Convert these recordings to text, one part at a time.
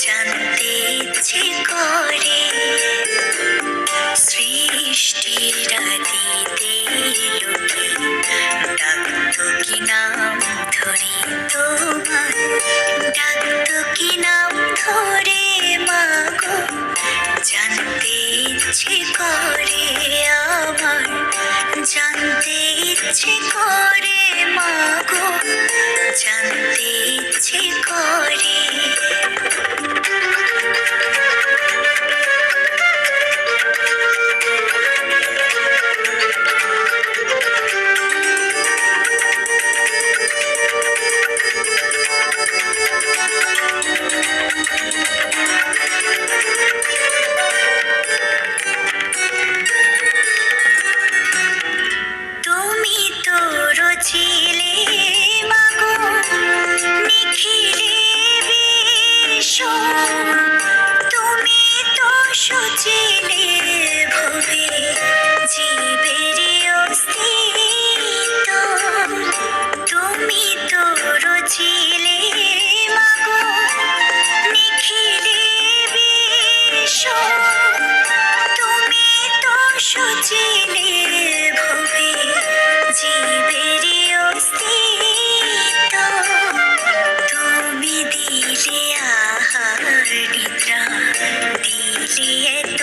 জানতে ইচ্ছে করে সৃষ্টির আদিতে লোকে ডাকতো কি নাম ধরি তোমার, ডাকতো কি নাম ধরে মাগো। জানতে ইচ্ছে করে আমার, জানতে ইচ্ছে করে মাগো, জানতে ইচ্ছে করে। তুমি তো রচিলে মাগো নিখিলে বিশ্ব, তুমি তো সচিলে ভবে জীবের অস্তিত্ব। তুমি তো রচিলে মাগো নিখিলে বিশ্ব, তুমি তো সচিলে ভবে জীবের অস্তিত্ব। তুমি দিলে আহার নিদ্রা, দিলে এত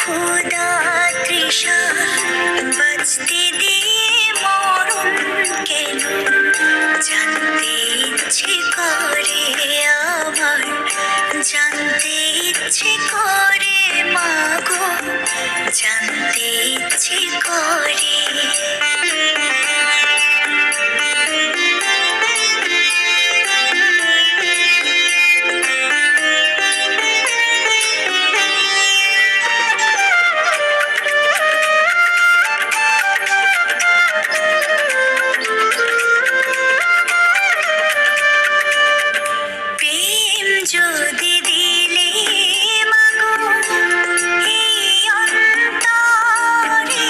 ক্ষুধা তৃষা, বাঁচতে দিয়ে মরণ কেন। জানতে ইচ্ছে করে আমার, জানতে ইচ্ছে করে মাগো, জানতে ইচ্ছে করে। প্রেম যদি দিলে মাগো এই অন্তরে,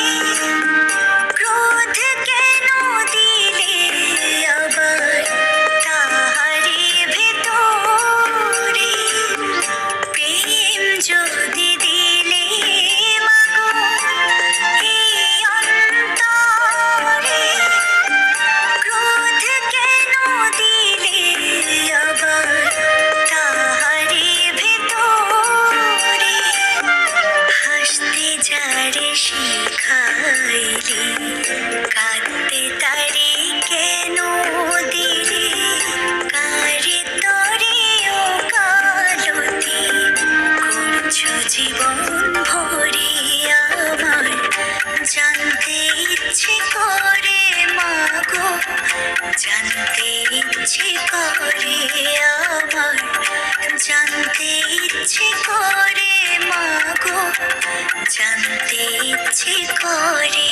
ক্রোধ কেন দিলে আবার তাহারি ভেতরে। প্রেম যদি দিলে মাগো এই অন্তরে, ক্রোধ কেন দিলে আবার তাহারি ভেতরে। হাসতে যারে শিখাইলে, কাঁদতে তারে কেন দিলে। কারে তরে ও কালতি করছো জীবন ভরে আমার। জানতে ইচ্ছে করে মাগো, জানতে ইচ্ছে করে আমার, জানতে ইচ্ছে করে মাগো, জানতে ইচ্ছে করে।